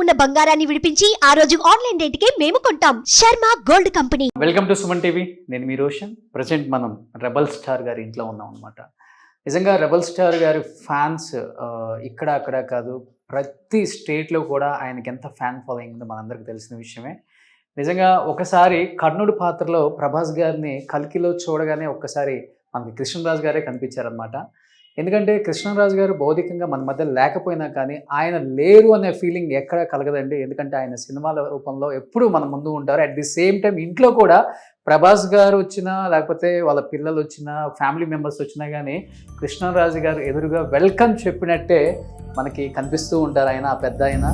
ఉన్న బంగారాన్ని విడిపించి ఆ రోజు ఆన్లైన్ రేటుకే మేము కొంటాం. Sharma gold company. Welcome to Suman TV. నేను మీ రోషన్. ప్రజెంట్ మనం రెబల్ స్టార్ గారి ఇంట్లో ఉన్నాం అనమాట. నిజంగా రెబల్ స్టార్ గారి ఫ్యాన్స్ ఇక్కడ అక్కడ కాదు, ప్రతి స్టేట్లో కూడా ఆయనకి ఎంత ఫ్యాన్ ఫాలోయింగ్ ఉందో మనందరికీ తెలిసిన విషయమే. నిజంగా ఒకసారి కర్ణుడి పాత్రలో ప్రభాస్ గారిని కల్కిలో చూడగానే ఒక్కసారి మనకి కృష్ణరాజు గారే కనిపించారనమాట. ఎందుకంటే కృష్ణరాజు గారు భౌతికంగా మన మధ్య లేకపోయినా కానీ ఆయన లేరు అనే ఫీలింగ్ ఎక్కడ కలగదండి. ఎందుకంటే ఆయన సినిమాల రూపంలో ఎప్పుడూ మన ముందు ఉంటారు. అట్ ది సేమ్ టైం ఇంట్లో కూడా ప్రభాస్ గారు వచ్చినా, లేకపోతే వాళ్ళ పిల్లలు వచ్చినా, ఫ్యామిలీ మెంబర్స్ వచ్చినా కానీ కృష్ణరాజు గారు ఎదురుగా వెల్కమ్ చెప్పినట్టే మనకి కనిపిస్తూ ఉంటారు ఆయన, ఆ పెద్ద ఆయన.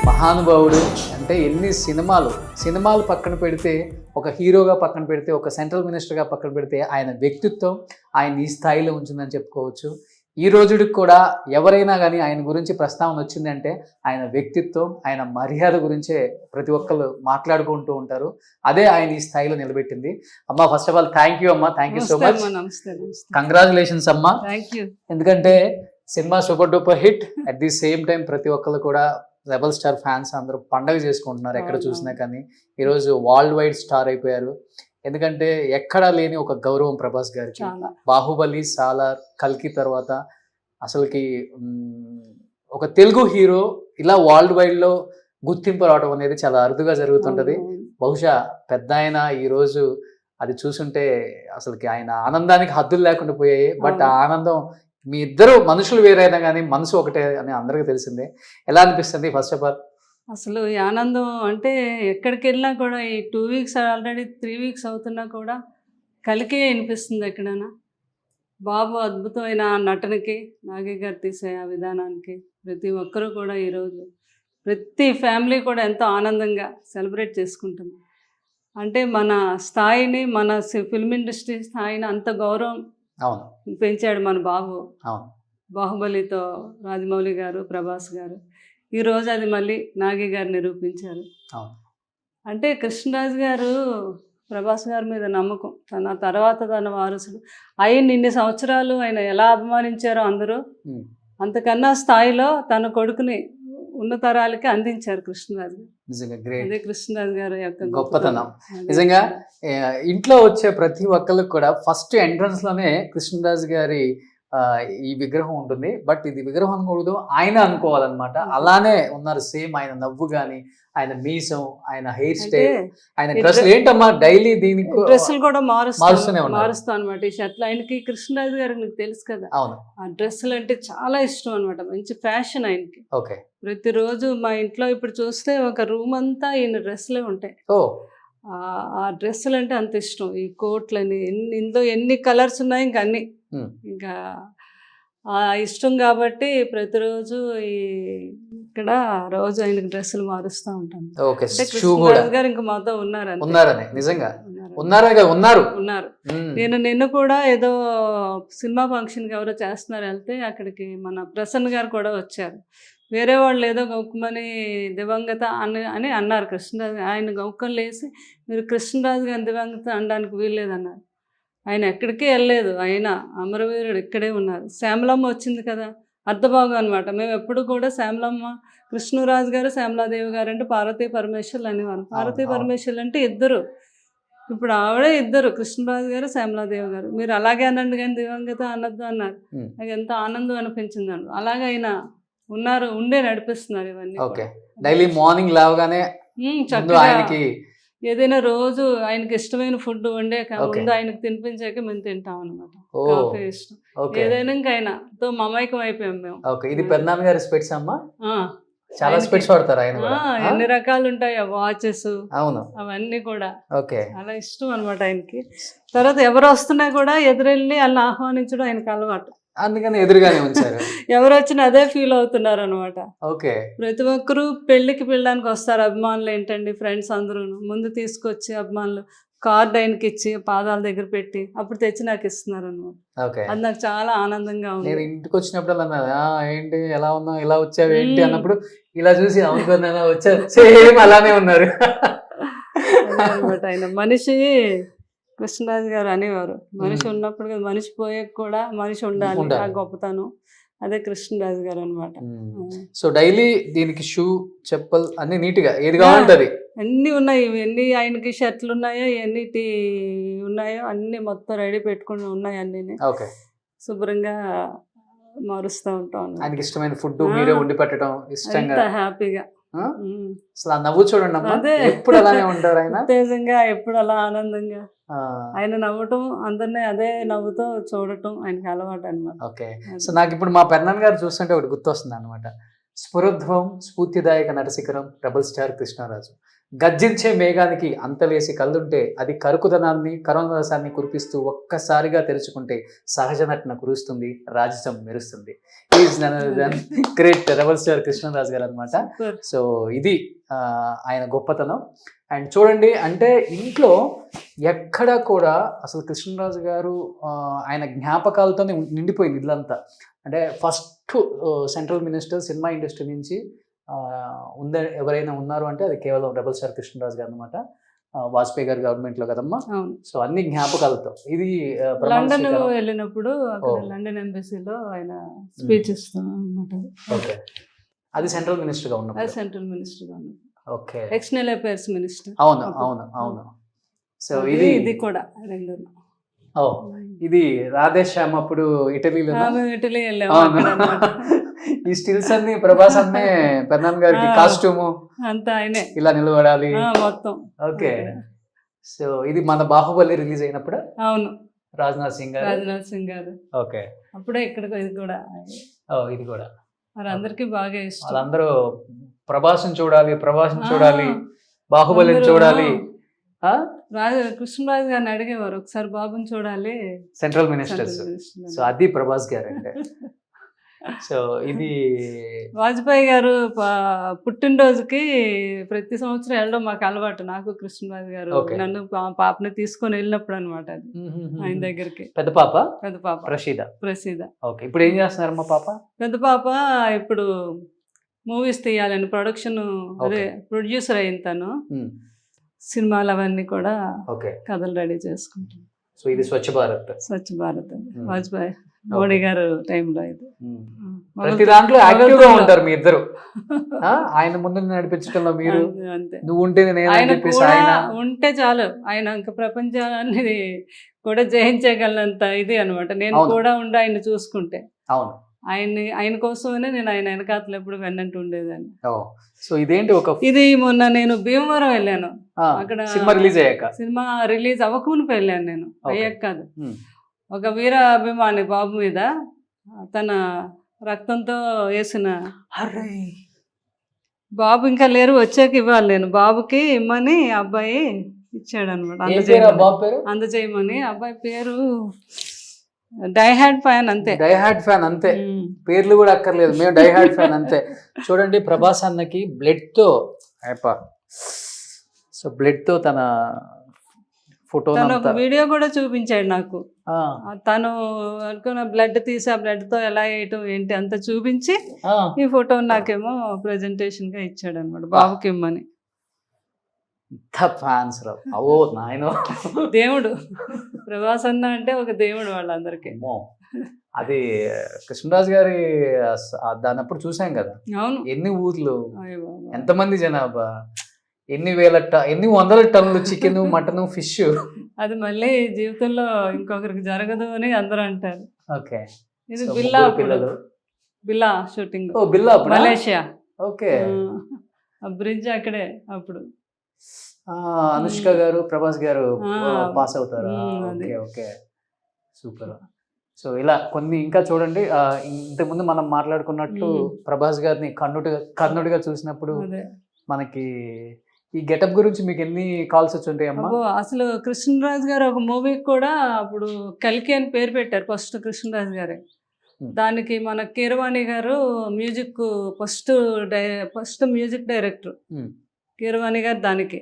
మహానుభావుడు అంటే ఎన్ని సినిమాలు పక్కన పెడితే, ఒక హీరోగా పక్కన పెడితే, ఒక సెంట్రల్ మినిస్టర్గా పక్కన పెడితే ఆయన వ్యక్తిత్వం ఆయన ఈ స్థాయిలో ఉంచిందని చెప్పుకోవచ్చు. ఈ రోజుకి కూడా ఎవరైనా కానీ ఆయన గురించి ప్రస్తావన వచ్చిందంటే ఆయన వ్యక్తిత్వం, ఆయన మర్యాద గురించే ప్రతి ఒక్కరు మాట్లాడుకుంటూ ఉంటారు. అదే ఆయన ఈ స్థాయిలో నిలబెట్టింది. అమ్మ, first of all thank you అమ్మా, thank you so much. Congratulations అమ్మా. ఎందుకంటే cinema super duper hit. At the same time ప్రతి ఒక్కరు కూడా రెబల్ స్టార్ ఫ్యాన్స్ అందరూ పండగ చేసుకుంటున్నారు ఎక్కడ చూసినా కానీ. ఈరోజు వరల్డ్ వైడ్ స్టార్ అయిపోయారు. ఎందుకంటే ఎక్కడా లేని ఒక గౌరవం ప్రభాస్ గారికి. బాహుబలి, సాలార్, కల్కి తర్వాత అసలుకి ఒక తెలుగు హీరో ఇలా వరల్డ్ వైడ్లో గుర్తింపు రావడం అనేది చాలా అరుదుగా జరుగుతుంటుంది. బహుశా పెద్ద ఆయన ఈరోజు అది చూసుంటే అసలుకి ఆయన ఆనందానికి హద్దులు లేకుండా పోయాయి. బట్ ఆ ఆనందం, మీ ఇద్దరు మనుషులు వేరైనా కానీ మనసు ఒకటే అని అందరికీ తెలిసిందే. ఎలా అనిపిస్తుంది ఫస్ట్ ఆఫ్ ఆల్? అసలు ఈ ఆనందం అంటే ఎక్కడికి వెళ్ళినా కూడా, ఈ 2 వీక్స్ ఆల్రెడీ 3 వీక్స్ అవుతున్నా కూడా కలికే అనిపిస్తుంది ఎక్కడైనా. బాబు అద్భుతమైన నటనకి, నాగి గారు తీసే ఆ విధానానికి ప్రతి ఒక్కరూ కూడా ఈరోజు ప్రతి ఫ్యామిలీ కూడా ఎంతో ఆనందంగా సెలబ్రేట్ చేసుకుంటుంది. అంటే మన స్థాయిని, మన ఫిల్మ్ ఇండస్ట్రీ స్థాయిని అంత గౌరవం పెంచాడు మన బాబు. బాహుబలితో రాజమౌళి గారు, ప్రభాస్ గారు, ఈరోజు అది మళ్ళీ నాగి గారు నిరూపించారు. అంటే కృష్ణరాజు గారు ప్రభాస్ గారి మీద నమ్మకం, తన తర్వాత తన వారసుడు ఆయన ఇన్ని సంవత్సరాలు ఆయన ఎలా అభిమానించారో అందరూ, అంతకన్నా స్థాయిలో తన కొడుకుని ఉన్నతరాలకి అందించారు కృష్ణరాజు గారు. అదే కృష్ణరాజు గారు యొక్క గొప్పతనం. నిజంగా ఇంట్లో వచ్చే ప్రతి ఒక్కరికి కూడా ఫస్ట్ ఎంట్రన్స్ లోనే కృష్ణరాజు గారి ఈ విగ్రహం ఉంటుంది. బట్ ఇది విగ్రహం అనకూడదు, ఆయన అనుకోవాలన్నమాట. అలానే ఉన్నారు సేమ్. ఆయన నవ్వు గాని, ఆయన మీసం, ఆయన హెయిర్ స్టైల్, ఆయన డ్రెస్సులు ఏంటమ్మా డైలీ దీనికి డ్రెస్సులు కూడా మారుస్తా అనమాట. ఈ షర్ట్లు ఆయనకి, కృష్ణరాజు గారికి నీకు తెలుసు కదా, ఆ డ్రెస్సులు అంటే చాలా ఇష్టం అనమాట. మంచి ఫ్యాషన్ ఆయనకి. ఓకే, ప్రతిరోజు మా ఇంట్లో ఇప్పుడు చూస్తే ఒక రూమ్ అంతా ఈయన డ్రెస్సులే ఉంటాయి. ఆ డ్రెస్సులు అంటే అంత ఇష్టం. ఈ కోట్లని ఇందులో ఎన్ని కలర్స్ ఉన్నాయి, ఇంకా అన్ని ఇంకా ఇష్టం కాబట్టి ప్రతిరోజు ఇక్కడ రోజు ఆయనకి డ్రెస్సులు మారుస్తూ ఉంటాను. కృష్ణరాజు గారు ఇంకా మాతో ఉన్నారు. నిన్న కూడా ఏదో సినిమా ఫంక్షన్కి ఎవరో చేస్తున్నారు, వెళ్తే అక్కడికి మన ప్రసన్న గారు కూడా వచ్చారు. వేరే వాళ్ళు ఏదో గౌకమని దివంగత అని అన్నారు కృష్ణరాజు. ఆయన గౌకం లేసి, మీరు కృష్ణరాజు గారిని దివంగత అనడానికి వీల్లేదన్నారు. ఆయన ఎక్కడికి వెళ్ళలేదు, ఆయన అమరవీరుడు ఇక్కడే ఉన్నారు. శ్యామలమ్మ వచ్చింది కదా, అర్ధభాగం అనమాట. మేము ఎప్పుడు కూడా శ్యామలమ్మ, కృష్ణరాజు గారు, శ్యామలాదేవి గారు అంటే పార్వతీ పరమేశ్వర్లు అనేవారు. పార్వతీ పరమేశ్వర్లు అంటే ఇద్దరు, ఇప్పుడు ఆవిడే ఇద్దరు, కృష్ణరాజు గారు, శ్యామలాదేవి గారు. మీరు అలాగే అనండి కానీ దివంగత అనద్దు అన్నారు. నాకు ఎంత ఆనందం అనిపించింది అండి. అలాగే ఆయన ఉన్నారు, ఉండే నడిపిస్తున్నారు ఇవన్నీ. డైలీ మార్నింగ్ లేవగానే చక్కగా ఏదైనా రోజు ఆయనకి ఇష్టమైన ఫుడ్ వండే ముందు ఆయనకు తినిపించాక మేము తింటాం అనమాట. కాఫీ ఇష్టం, ఏదైనా ఇంకా ఆయనతో మమైకం అయిపోయాం మేము. ఇది పెద్దనాన్న గారి స్పెట్స్ అమ్మా, చాలా స్పెట్స్ వాడతారు ఆయన. ఎన్ని రకాలు ఉంటాయి ఆ వాచెస్, అవన్నీ కూడా చాలా ఇష్టం అనమాట ఆయనకి. తర్వాత ఎవరు వస్తున్నా కూడా ఎదురెళ్ళి వాళ్ళని ఆహ్వానించడం ఆయనకు అలవాటు. అందుకని ఎదురుగానే ఉంచారు. ఎవరు వచ్చినా అదే ఫీల్ అవుతున్నారు అనమాట. ఓకే, ప్రతి ఒక్కరు పెళ్లికి పిల్లడానికి వస్తారు. అభిమానులు ఏంటండి, ఫ్రెండ్స్ అందరూ ముందు తీసుకొచ్చి అభిమానులు కార్డ్ ఆయనకి ఇచ్చి పాదాల దగ్గర పెట్టి అప్పుడు తెచ్చి నాకు ఇస్తున్నారు అనమాట. ఓకే. అది నాకు చాలా ఆనందంగా ఉంది. నేను ఇంటికి వచ్చినప్పుడు అన్నది ఏంటి ఎలా ఉన్నావు, ఇలా వచ్చావు ఏంటి అన్నప్పుడు ఇలా చూసి అవును వచ్చారు, సేమ్ అలానే ఉన్నారు. అనమాట ఆయన మనిషి కృష్ణరాజు గారు అనేవారు, మనిషి ఉన్నప్పుడు కదా మనిషి పోయాక కూడా మనిషి ఉండాలి, ఆ గొప్పతనం అదే కృష్ణరాజు గారు అనమాట. సో డైలీ దీనికి షూ, చెప్పల్ అన్ని నీట్ గా ఏది కావాలంటది అన్ని ఉన్నాయి. ఎన్ని ఆయనకి షర్ట్లు ఉన్నాయో ఎన్ని ఉన్నాయో అన్ని మొత్తం రెడీ పెట్టుకుని ఉన్నాయి. అన్ని ఓకే. శుభ్రంగా మారుస్తూ ఉంటాం. ఆయనకి ఇష్టమైన ఫుడ్ మీరే వండి పెట్టడం ఇష్టంగా, హ్యాపీగా. అసలు ఆ నవ్వు చూడండి అమ్మా, ఎప్పుడు అలానే ఉంటారు ఆయన, ఉత్తేజంగా ఎప్పుడు అలా ఆనందంగా. ఆయన నవ్వటం, అందరినీ అదే నవ్వుతో చూడటం ఆయనకి అలవాటు అనమాట. ఓకే. సో నాకు ఇప్పుడు మా పెద్దనాన్న గారు చూస్తుంటే ఒకటి గుర్తొస్తుంది అనమాట. స్ఫురోద్భవం స్ఫూర్తిదాయక నటశిఖరం రెబల్ స్టార్ కృష్ణరాజు. గర్జించే మేఘానికి అంతలేసి కళ్ళుంటే అది కరుకుదనాన్ని కరుణరసాన్ని కురిపిస్తూ ఒక్కసారిగా తెరుచుకుంటే సహజ నటన కురుస్తుంది, రాజసం మెరుస్తుంది. Is great rebel star Krishnaraju గారు అనమాట. సో ఇది ఆయన గొప్పతనం. అండ్ చూడండి, అంటే ఇంట్లో ఎక్కడ కూడా అసలు కృష్ణరాజు గారు ఆయన జ్ఞాపకాలతోనే నిండిపోయింది ఇల్లంతా. అంటే first central minister cinema industry నుంచి ఎవరైనా ఉన్నారు అంటే అది కేవలం రెబల్ స్టార్ కృష్ణరాజు గారు అనమాట. వాజ్పేయి గారి గవర్నమెంట్ లో కదమ్మా. సో అన్ని జ్ఞాపకాలతో. ఇది లండన్ వెళ్ళినప్పుడు లండన్ ఎంబసీలో ఆయన స్పీచ్ ఇస్తాం అనమాట. ఓకే. అది సెంట్రల్ మినిస్టర్ గా ఉన్నప్పుడు. సెంట్రల్ మినిస్టర్ గా ఉన్నప్పుడు. ఓకే. External affairs minister. అవును అవును అవును. సో ఇది కూడా రెండు. ఇది రాధేశ్యామ్ అప్పుడు ఇటలీలో. ఇటలీ వెళ్ళాము. ఈ స్టిల్స్ అన్ని ప్రభాస్ అన్నే పెద్దనాన్న గారికి కాస్ట్యూము అంతా ఆయనే ఇలా నిలబడాలి మొత్తం. ఓకే. సో ఇది మన బాహుబలి రిలీజ్ అయినప్పుడు. అవును. రాజ్నాథ్ సింగ్ గారు. ఓకే. అప్పుడే ఇక్కడ ఇది కూడా. ఇది కూడా మరి అందరికి బాగా ఇష్టం. వాళ్ళందరూ ప్రభాస్ని చూడాలి, బాహుబలిని చూడాలి. కృష్ణరాజు గారిని అడిగేవారు ఒకసారి బాబుని చూడాలి, సెంట్రల్ మినిస్టర్స్. సో అది ప్రభాస్ గారు అంటే. సో ఇది వాజ్పేయి గారు పుట్టినరోజుకి ప్రతి సంవత్సరం వెళ్ళడం మాకు అలవాటు. నాకు కృష్ణరాజు గారు నన్ను పాపని తీసుకొని వెళ్ళినప్పుడు అనమాట. అది ఆయన దగ్గరికి. పెద్ద పాప ప్రసీద. ఓకే. ఇప్పుడు ఏం చేస్తున్నారు మా పాప? పెద్ద పాప ఇప్పుడు మూవీస్ తీయాలని ప్రొడక్షన్, అదే ప్రొడ్యూసర్ అయిన తను. సినిమాలు అవన్నీ కూడా కథలు రెడీ చేసుకుంటాం. సో ఇది స్వచ్ఛ భారత్ వాజ్పేయి మోడీ గారు టైంలో. ఇది ప్రతి దాంట్లో యాక్టివ్ గా ఉంటారు మీ ఇద్దరు. ఆయన ముందు నడిపించడంలో మీరు, నువ్వు ఉంటే ఆయన ఉంటే చాలు, ఆయన ఇంకా ప్రపంచాన్ని కూడా జయించగలనంత ఇది అనమాట. నేను కూడా ఉండి ఆయన చూసుకుంటే. అవును. ఆయన కోసమే నేను ఆయన వెనకాతలు ఎప్పుడు వెన్నంటూ ఉండేదాన్ని. సో ఇదేంటి ఇది మొన్న నేను భీమవరం వెళ్ళాను. అక్కడ సినిమా రిలీజ్ అవ్వకుండా వెళ్ళాను నేను, అయ్యాక కాదు. ఒక వీర అభిమాని బాబు మీద తన రక్తంతో వేసిన, బాబు ఇంకా లేరు, వచ్చాక ఇవ్వాలి నేను, బాబుకి ఇమ్మని అబ్బాయి ఇచ్చాడు అనమాట. అందజేయమని. అబ్బాయి పేరు డైహార్డ్ ఫ్యాన్ అంతే. పేర్లు కూడా అక్కర్లేదు, మేము డైహార్డ్ ఫ్యాన్ అంతే. చూడండి, ప్రభాస్ అన్నకి బ్లడ్ తో తన ఫోటో, ఒక వీడియో కూడా చూపించాడు నాకు. తను అనుకున్న బ్లడ్ తీసి ఆ బ్లడ్ తో ఎలా వేయటం ఏంటి అంతా చూపించి ఈ ఫోటో నాకేమో ప్రెజెంటేషన్ గా ఇచ్చాడు అనమాట, బాబుకి ఇమ్మని. దేవుడు ప్రభాస్ అన్న అంటే ఒక దేవుడు వాళ్ళందరికీ. అది కృష్ణరాజు గారి దానప్పుడు చూసాం కదా. అవును. ఎన్ని ఊర్లు, ఎంతమంది జనాభా, ఎన్ని వందల టన్నులు చికెన్, మటన్, ఫిష్. అది మళ్ళీ జీవితంలో ఇంకొకరికి జరగదు అని అందరూ అంటారు. ఓకే. ఇది బిల్లా షూటింగ్, మలేషియా. ఓకే. బ్రిడ్జ్ అక్కడే అప్పుడు అనుష్క గారు, ప్రభాస్ గారు పాస్ అవుతారు. Okay, super. సో ఇలా కొన్ని ఇంకా చూడండి, ఇంతకుముందు మనం మాట్లాడుకున్నట్టు ప్రభాస్ గారిని కర్ణుడిగా చూసినప్పుడు మనకి ఈ గెటప్ గురించి మీకు ఎన్ని కాల్స్ వచ్చి ఉంటాయి అమ్మా? అసలు కృష్ణరాజు గారు ఒక మూవీకి కూడా అప్పుడు కల్కి అని పేరు పెట్టారు ఫస్ట్, కృష్ణరాజు గారే. దానికి మన కీరవాణి గారు music first music director Keeravani గారు. దానికి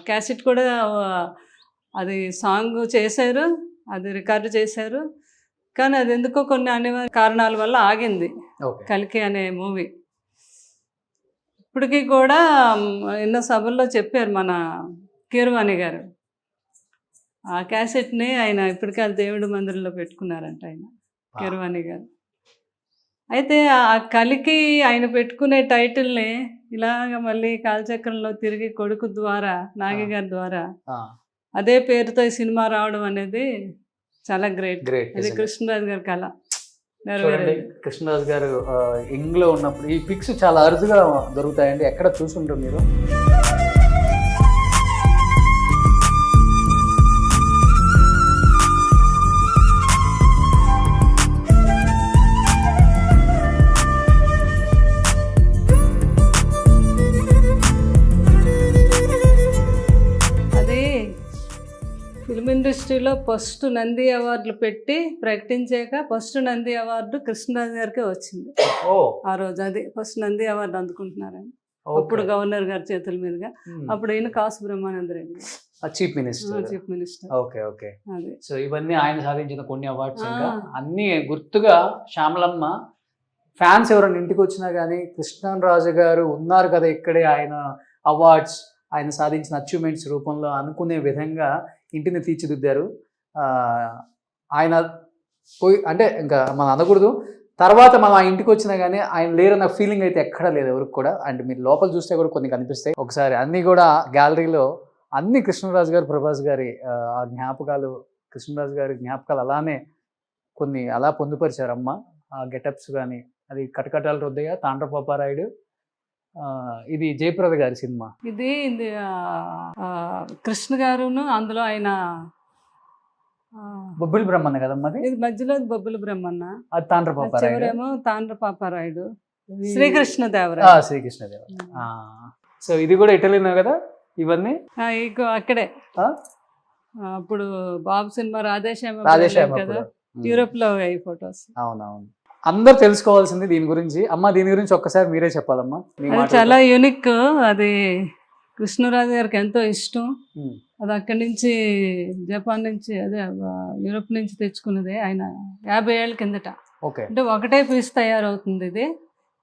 క్యాసెట్ కూడా అది సాంగ్ చేశారు, అది రికార్డు చేశారు. కానీ అది ఎందుకో కొన్ని అనివార్య కారణాల వల్ల ఆగింది ఓకే కలికి అనే మూవీ. ఇప్పటికీ కూడా ఎన్నో సభల్లో చెప్పారు మన కీరవాణి గారు. ఆ క్యాసెట్ని ఆయన ఇప్పటికీ అది దేవుడి మందిరంలో పెట్టుకున్నారంట ఆయన కీరవాణి గారు. అయితే ఆ కలికి ఆయన పెట్టుకునే టైటిల్ని ఇలాగ మళ్ళీ కాలచక్రంలో తిరిగి కొడుకు ద్వారా నాగి గారి ద్వారా అదే పేరుతో ఈ సినిమా రావడం అనేది చాలా గ్రేట్. గ్రేట్. అది కృష్ణరాజు గారి కళ చూడండి, నెరవేరేది. కృష్ణరాజు గారు ఇంగ్లో ఉన్నప్పుడు ఈ పిక్స్ చాలా అరుదుగా దొరుకుతాయండి. ఎక్కడ చూసుంటారు మీరు? అది ఫిల్మ్ ఇండస్ట్రీలో ఫస్ట్ నంది అవార్డులు పెట్టి ప్రకటించాక ఫస్ట్ నంది అవార్డు కృష్ణరాజు గారికే వచ్చింది ఓ ఆ రోజు. అది ఫస్ట్ నంది అవార్డు అందుకుంటున్నారని ఓకే. అప్పుడు గవర్నర్ గారి చేతుల మీదుగా. అప్పుడు ఈయన Kasu Brahmananda Reddy chief minister. Chief minister. Okay okay. అది సో ఇవన్నీ ఆయన సాధించిన కొన్ని అవార్డ్స్. ఇంకా ఆ. అన్ని గుర్తుగా శ్యామలమ్మ ఫ్యాన్స్ ఎవరైనా ఇంటికి వచ్చినా కానీ కృష్ణరాజు గారు ఉన్నారు కదా ఇక్కడే, ఆయన అవార్డ్స్ ఆయన సాధించిన అచీవ్మెంట్స్ రూపంలో అనుకునే విధంగా ఇంటిని తీర్చిదిద్దారు. ఆయన పోయి అంటే ఇంకా మనం అనకూడదు, తర్వాత మనం ఆ ఇంటికి వచ్చినా కానీ ఆయన లేరన్న ఫీలింగ్ అయితే ఎక్కడా లేదు ఎవరికి కూడా. అండ్ మీరు లోపల చూస్తే కూడా కొన్ని కనిపిస్తాయి. ఒకసారి అన్నీ కూడా గ్యాలరీలో అన్ని కృష్ణరాజు గారు, ప్రభాస్ గారి ఆ జ్ఞాపకాలు, కృష్ణరాజు గారి జ్ఞాపకాలు అలానే కొన్ని అలా పొందుపరిచారు అమ్మ. ఆ గెటప్స్ కానీ, అది కటకటాల రుద్దయ్య, తాండ్రపాపారాయుడు, ఇది జయప్రద గారి సినిమా. ఇది కృష్ణ గారును అందులో ఆయన బొబ్బిలి బ్రహ్మన్న కదమ్మా అది. ఇది మధ్యలో బొబ్బుల బ్రహ్మన్న, అది తాండ్రపాపారాయుడు. చివరేమో తాండ్రపాపారాయుడు, శ్రీకృష్ణదేవరాయలు. శ్రీకృష్ణదేవరాయలు. సో ఇది కూడా ఇటలీనే కదా ఇవన్నీ? అక్కడే ఆ? అప్పుడు బాబు సినిమా రాధేశ్యామ రాధేశ్యామ కదా, అప్పుడు. యూరోప్ లో ఈ ఫొటోస్. అవునవును. అందరు తెలుసుకోవాల్సింది దీని గురించి. అమ్మ దీని గురించి ఒక్కసారి మీరే చెప్పాలమ్మా. మీ అది మాటలతో. చాలా యూనిక్. అది కృష్ణరాజు గారికి ఎంతో ఇష్టం. ఉమ్. అది అక్కడి నుంచి జపాన్ నుంచి అదే యూరోప్ నుంచి తెచ్చుకున్నది ఆయన 50 ఏళ్ళ కిందట. ఓకే. అంటే ఒకటే పీస్ తయారవుతుంది. ఇది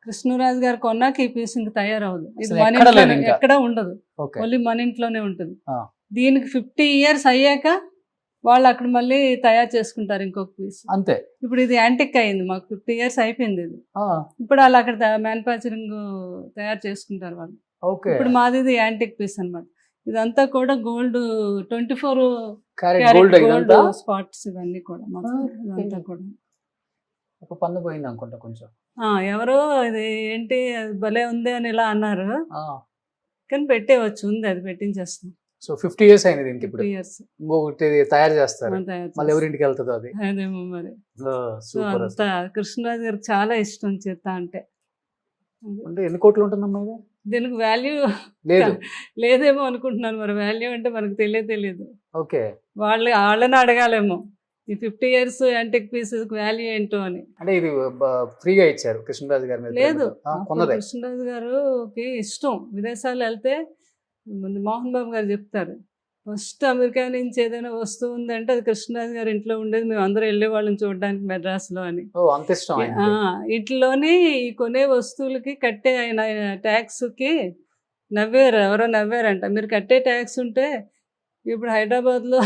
కృష్ణరాజు గారు కొన్నాక ఈ పీస్ ఇంక తయారవదు. ఇది అసలు మన ఎక్కడ లేదు ఇంట్లోనే ఇంకా. ఎక్కడ ఉండదు, ఓకే. ఓన్లీ మన ఇంట్లోనే ఉంటుంది. ఆ. దీనికి 50 years అయ్యాక వాళ్ళు అక్కడ మళ్ళీ తయారు చేసుకుంటారు ఇంకొక పీస్. అంతే. ఇప్పుడు ఇది యాంటిక్ అయింది, మాకు 50 years అయిపోయింది ఇది. ఆ, ఇప్పుడు వాళ్ళు అక్కడ మ్యానుఫ్యాక్చరింగ్ తయారు చేసుకుంటారు వాళ్ళు. ఓకే. ఇప్పుడు మాది ఇది యాంటిక్ పీస్ అన్నమాట. ఇదంతా కూడా gold 24 carrot carat gold gold ఇదంతా. స్పాట్స్ ఇవన్నీ కూడా మొత్తం ఇదంతా కూడా. ఒక పన్ను పోయింది అనుకుంటా కొంచెం. ఎవరో ఇది ఏంటి అది భలే ఉంది అని ఇలా అన్నారు, ఆ. కానీ పెట్టేవచ్చు, ఉంది, అది పెట్టించేస్తాం. సో 50 years అయింది దీనికి. ఇప్పుడు 50 years ఇంకొకటి తయారు చేస్తారు, మనం తయారు మళ్ళీ చేస్తాం. ఎవరింటికి వెళ్తుందో అది. అదేమో మరి. So super. అంత కృష్ణరాజు గారికి చాలా ఇష్టం చేత అంటే. అంటే ఎన్ని కోట్లు ఉంటుందమ్మా ఇది? దీనికి వాల్యూ లేదు. లేదేమో అనుకుంటున్నాను, మరి వాల్యూ అంటే మనకు తెలియదు. ఓకే. వాళ్ళని అడగాలేమో ఈ 50 years యాంటిక్ పీసెస్ వాల్యూ ఏంటో అని. అంటే ఇది ఫ్రీగా ఇచ్చారు కృష్ణరాజు గారి మీద లేదు, ప్రేమతో. కొన్నదే. కృష్ణరాజు గారికి ఇష్టం. విదేశాలు వెళ్తే ముందు మోహన్ బాబు గారు చెప్తారు, ఫస్ట్ అమెరికా నుంచి ఏదైనా వస్తువు ఉందంటే అది కృష్ణరాజు గారి ఇంట్లో ఉండేది, మేము అందరూ వెళ్ళే వాళ్ళని చూడడానికి మెడ్రాస్లో అని. ఓ అంత ఇష్టం ఆయనకి. ఇంట్లోని ఈ కొనే వస్తువులకి కట్టే ఆయన ట్యాక్స్కి నవ్వారు, ఎవరో నవ్వారంట, మీరు కట్టే ట్యాక్స్ ఉంటే ఇప్పుడు హైదరాబాద్లో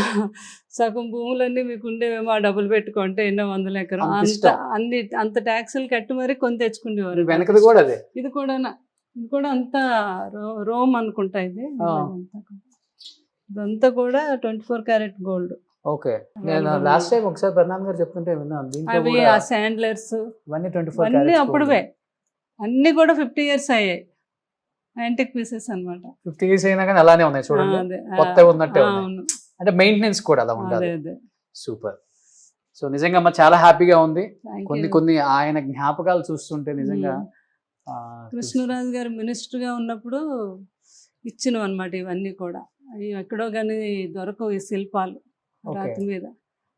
సగం భూములన్నీ మీకు ఉండేవేమో, ఆ డబ్బులు పెట్టుకుంటే ఎన్నో 100 ఎకరం అంత అంత ఇష్టం. అంత ట్యాక్సులు కట్టి మరి కొని తెచ్చుకునేవారు. వెనకది కూడా అదే. ఇది కూడా అంతా రోమ్ అనుకుంటా ఇది. ఆ. ఇదంతా కూడా 24 క్యారెట్ గోల్డ్. ఓకే. నేను లాస్ట్ టైం ఒకసారి ప్రధాన్ గారు చెప్తుంటే విన్నాను, దీంట్లో అవి కూడా ఆ శాండ్లర్స్ ఇవన్నీ 24 అన్నీ carats అప్పుడువే, gold. అన్నీ కూడా 50 years అయ్యాయి, యాంటిక్ పీసెస్ అనమాట. 50 years అయినా కానీ అలానే ఉన్నాయి చూడండి, కొత్త ఉన్నట్టే ఉన్నాయి. అవును, అంటే మెయింటెనెన్స్ కూడా అలా ఉండాలి. అదే. సూపర్. సో నిజంగా అమ్మ చాలా హ్యాపీగా ఉంది. Thank కొన్ని you. కొన్ని ఆయన జ్ఞాపకాలు చూస్తుంటే నిజంగా కృష్ణరాజు గారు మినిస్టర్గా ఉన్నప్పుడు ఇచ్చినవి అనమాట ఇవన్నీ కూడా. అవి ఎక్కడో కానీ దొరకవు ఈ శిల్పాలు రాతి మీద.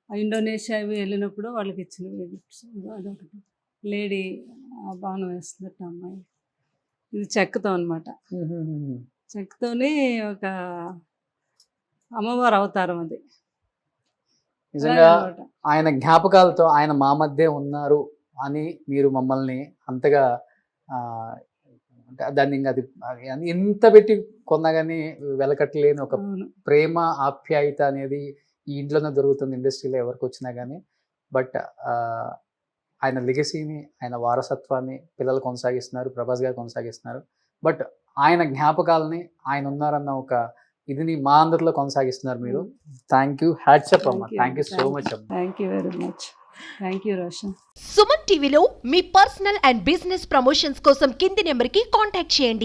ఇండోనేషియా అవి వెళ్ళినప్పుడు వాళ్ళకి ఇచ్చినవి గిఫ్ట్స్. అదొకటి లేడీ బాణం వేస్తున్నట్టు అమ్మాయి, ఇది చెక్కతో అనమాట. చెక్కతోని ఒక అమ్మవారు అవతారం అది. నిజంగా అలాగనమాట. ఆయన జ్ఞాపకాలతో ఆయన మా మధ్య ఉన్నారు అని మీరు మమ్మల్ని అంతగా ఆ, అంటే దాన్ని ఇంకా అది ఎంత పెట్టి కొన్నా కానీ వెలకట్టలేని ఒక అవును. ప్రేమ ఆప్యాయత అనేది ఈ ఇంట్లోనే దొరుకుతుంది ఇండస్ట్రీలో ఎవరికి వచ్చినా కానీ. బట్ ఆయన లెగసీని, ఆయన వారసత్వాన్ని పిల్లలు కొనసాగిస్తున్నారు, ప్రభాస్ గారు కొనసాగిస్తున్నారు. బట్ ఆయన జ్ఞాపకాలని, ఆయన ఉన్నారన్న ఒక ఇదిని మా అందరిలో కొనసాగిస్తున్నారు మీరు. థ్యాంక్ యూ, హ్యాట్సప్ అమ్మ, థ్యాంక్ యూ సో మచ్ అమ్మ. Thank you very much. Thank you Roshan. Suman టీవీలో మీ పర్సనల్ అండ్ బిజినెస్ ప్రమోషన్స్ కోసం కింది నెంబర్కి కాంటాక్ట్ చేయండి.